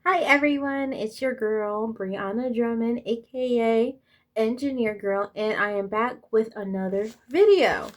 Hi everyone, it's your girl Brianna Drummond, aka Engineer Girl, and I am back with another video.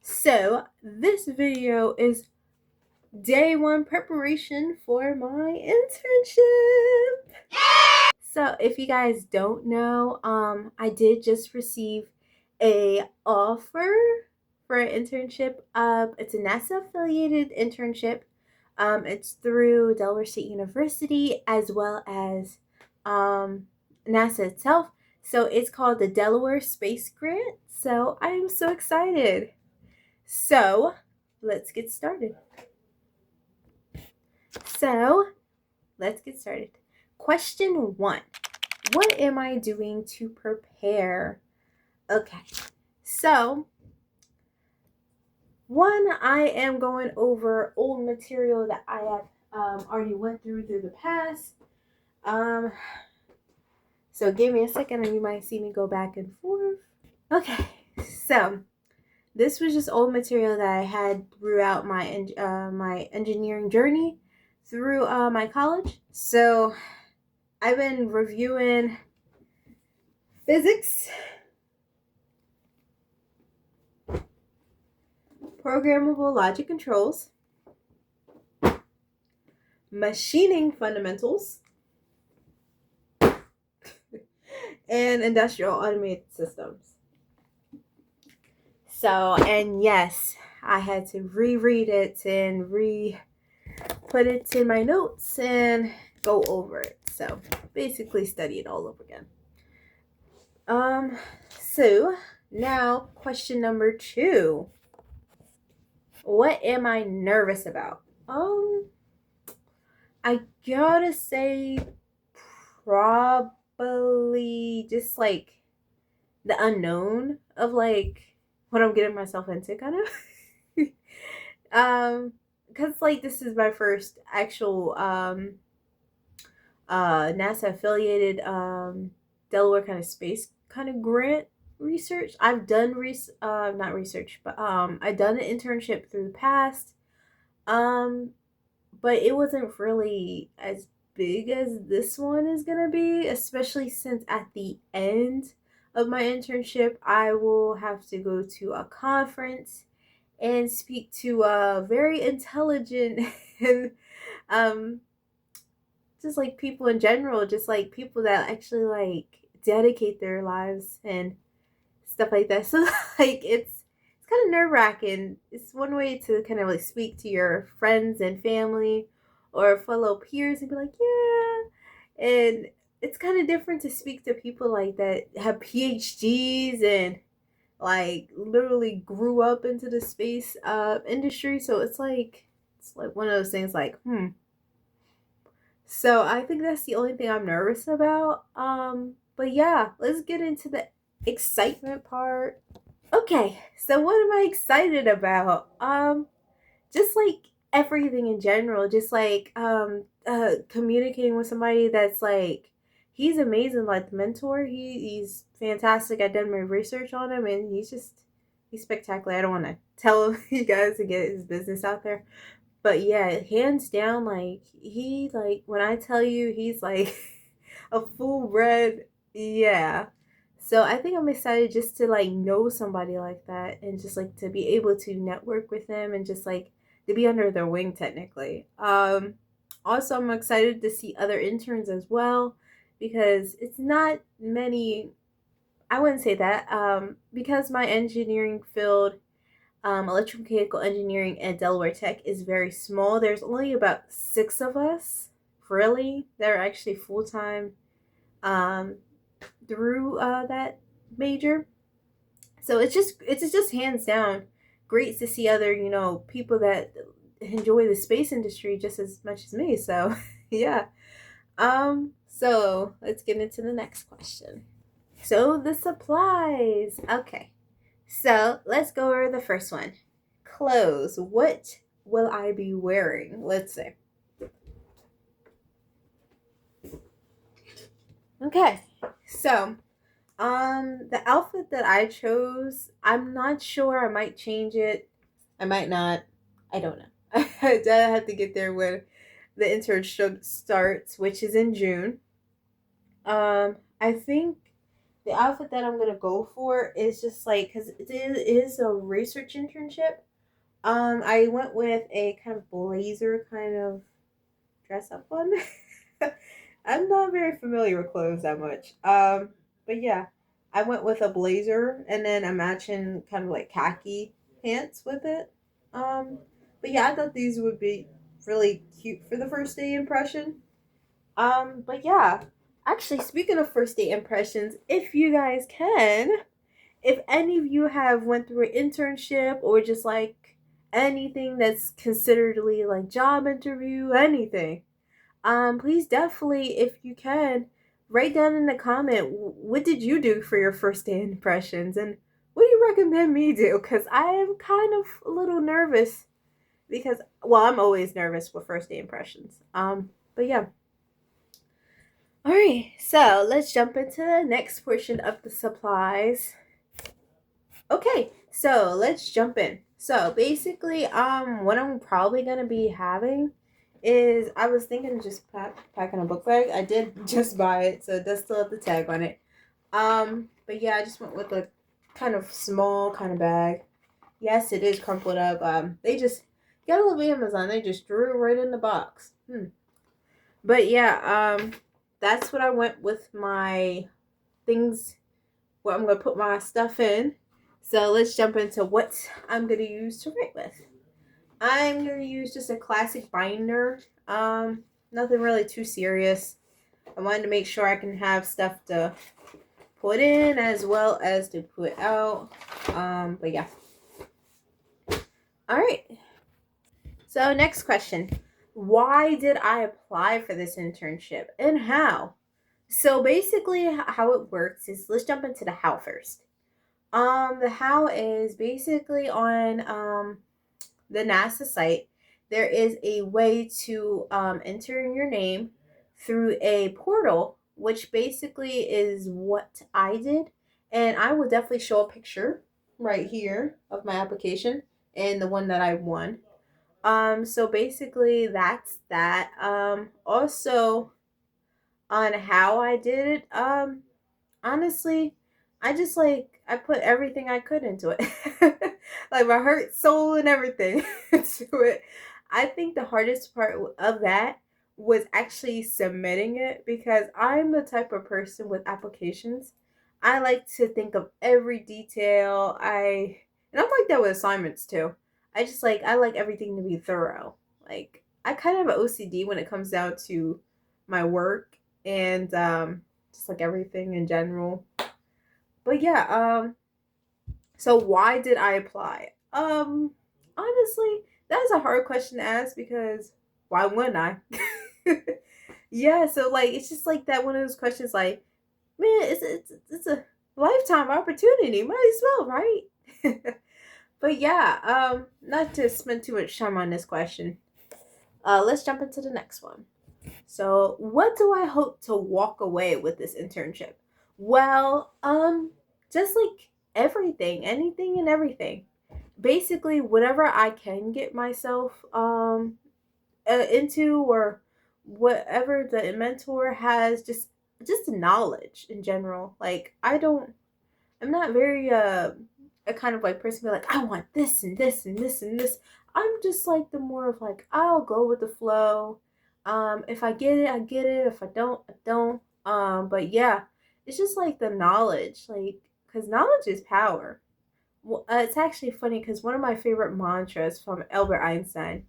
So, this video is day one preparation for my internship. So, if you guys don't know, I did just receive a offer for an internship. It's a NASA affiliated internship. It's through Delaware State University as well as NASA itself. So it's called the Delaware Space Grant. So I am so excited. So let's get started. So let's get started. Question one. What am I doing to prepare? Okay. So one, I am going over old material that I have already went through the past. Um, so give me a second and you might see me go back and forth. Okay, so this was just old material that I had throughout my engineering journey through my college. So I've been reviewing physics, programmable logic controls, machining fundamentals, and industrial automated systems. So, and yes, I had to reread it and put it in my notes and go over it. So, basically study it all over again. So now question number 2. What am I nervous about? I gotta say probably just like the unknown of like what I'm getting myself into kind of. Because like this is my first actual NASA affiliated Delaware kind of space kind of grant research. I've done not research, but I've done an internship through the past. Um but it wasn't really as big as this one is gonna be, especially since at the end of my internship I will have to go to a conference and speak to a very intelligent and um just like people in general, just like people that actually like dedicate their lives and stuff like that. So like it's kind of nerve wracking. It's one way to kind of like speak to your friends and family or fellow peers and be like, yeah. And it's kind of different to speak to people like that have PhDs and like literally grew up into the space industry. So it's like one of those things like, So I think that's the only thing I'm nervous about. But yeah, let's get into the excitement part. Okay, so what am I excited about? Just like everything in general, just like communicating with somebody that's like he's amazing, like the mentor. He's fantastic. I done my research on him and he's spectacular. I don't want to tell you guys to get his business out there. But yeah, hands down, like he like when I tell you he's like a full bred, yeah. So I think I'm excited just to like know somebody like that and just like to be able to network with them and just like to be under their wing technically. Also I'm excited to see other interns as well because it's not many, I wouldn't say that. Because my engineering field, electromechanical engineering at Delaware Tech is very small. There's only about 6 of us, really, that are actually full time um, through that major. So it's just hands down great to see other people that enjoy the space industry just as much as me. So yeah. So let's get into the next question. So the supplies. Okay. So let's go over the first one. Clothes. What will I be wearing? Let's see. Okay. So, the outfit that I chose, I'm not sure. I might change it. I might not. I don't know. I have to get there when the internship starts, which is in June. I think the outfit that I'm gonna go for is just like because it is a research internship. I went with a kind of blazer kind of dress up one. I'm not very familiar with clothes that much. But yeah, I went with a blazer and then a matching kind of like khaki pants with it. Um, but yeah, I thought these would be really cute for the first day impression. But yeah, actually, speaking of first day impressions, if you guys can, if any of you have went through an internship or just like anything that's consideredly like job interview, anything, please definitely, if you can, write down in the comment what did you do for your first day impressions and what do you recommend me do? Because I am kind of a little nervous because, well, I'm always nervous with first day impressions. But yeah. All right, so let's jump into the next portion of the supplies. Okay, so let's jump in. So basically, what I'm probably gonna be having is I was thinking of just packing a book bag. I did just buy it, so it does still have the tag on it. But yeah, I just went with a kind of small kind of bag. Yes, it is crumpled up. They just got a little Amazon. They just drew it right in the box. But yeah, that's what I went with my things. Where I'm gonna put my stuff in. So let's jump into what I'm gonna use to write with. I'm gonna use just a classic binder. Nothing really too serious. I wanted to make sure I can have stuff to put in as well as to put out. But yeah. All right. So next question. Why did I apply for this internship and how? So basically how it works is let's jump into the how first. The how is basically on the NASA site. There is a way to enter in your name through a portal, which basically is what I did. And I will definitely show a picture right here of my application and the one that I won. So basically that's that. Also on how I did it, honestly, I just like I put everything I could into it. Like my heart, soul, and everything into it. I think the hardest part of that was actually submitting it because I'm the type of person with applications. I like to think of every detail. And I'm like that with assignments too. I like everything to be thorough. Like I kind of have OCD when it comes down to my work and just like everything in general. But yeah, so why did I apply? Honestly, that's a hard question to ask because why wouldn't I? Yeah, so like it's just like that one of those questions like, man, it's a lifetime opportunity, might as well, right? But yeah, not to spend too much time on this question. Let's jump into the next one. So, what do I hope to walk away with this internship? Well, just like everything, anything and everything. Basically, whatever I can get myself into or whatever the mentor has just knowledge in general. Like I'm not very a kind of like person be like I want this and this and this and this. I'm just like the more of like I'll go with the flow. If I get it, I get it. If I don't, I don't. But yeah, it's just like the knowledge, like because knowledge is power. Well, it's actually funny because one of my favorite mantras from Albert Einstein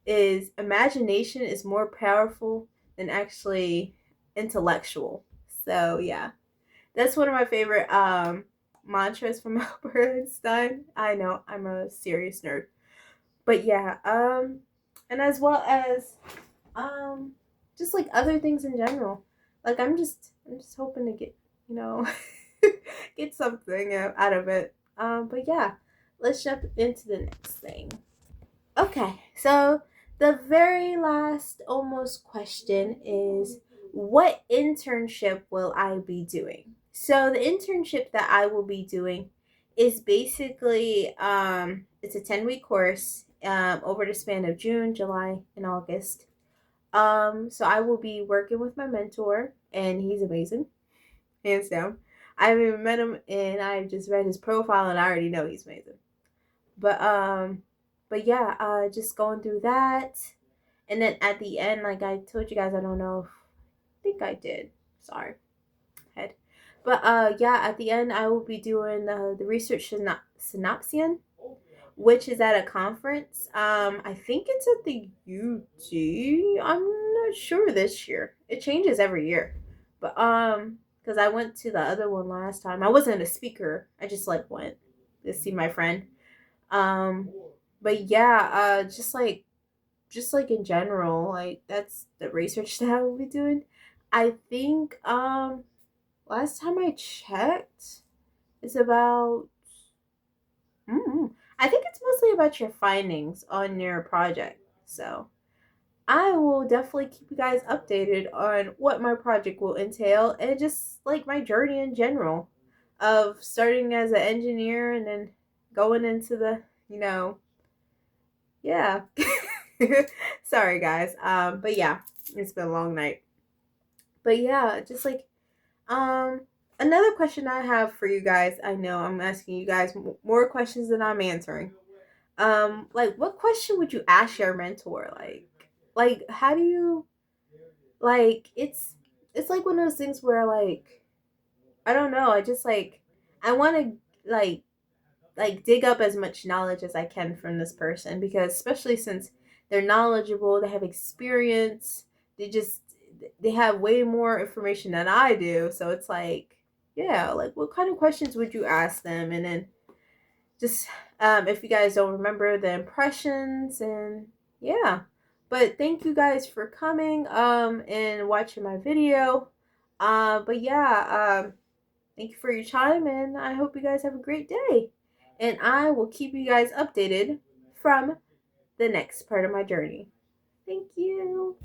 is imagination is more powerful than actually intellectual. So yeah, that's one of my favorite mantras from Albert Einstein. I know I'm a serious nerd, but yeah, and as well as um, just like other things in general. Like I'm just hoping to get you know get something out of it. But yeah, let's jump into the next thing. Okay, so the very last almost question is what internship will I be doing? So the internship that I will be doing is basically it's a 10-week course over the span of June, July, and August. So I will be working with my mentor, and he's amazing, hands down. I haven't even met him, and I just read his profile, and I already know he's amazing. But yeah, just going through that, and then at the end, like I told you guys, I don't know, I think I did. Sorry, head. But yeah, at the end, I will be doing the research synopsian, which is at a conference. I think it's at the UG. I'm not sure this year. It changes every year, but because I went to the other one last time, I wasn't a speaker. I just like went to see my friend. Um, but yeah, just like in general, like that's the research that I will be doing. I think last time I checked, it's about I think it's mostly about your findings on your project. So I will definitely keep you guys updated on what my project will entail and just like my journey in general of starting as an engineer and then going into the, you know, yeah. Sorry guys. But yeah, it's been a long night. But yeah, just like um another question I have for you guys. I know I'm asking you guys more questions than I'm answering. Like what question would you ask your mentor? Like how do you like it's like one of those things where like I don't know, I just like I want to like dig up as much knowledge as I can from this person because especially since they're knowledgeable, they have experience, they just they have way more information than I do. So it's like, yeah, like what kind of questions would you ask them? And then just if you guys don't remember the impressions and yeah. But thank you guys for coming and watching my video. But yeah, thank you for your time and I hope you guys have a great day. And I will keep you guys updated from the next part of my journey. Thank you.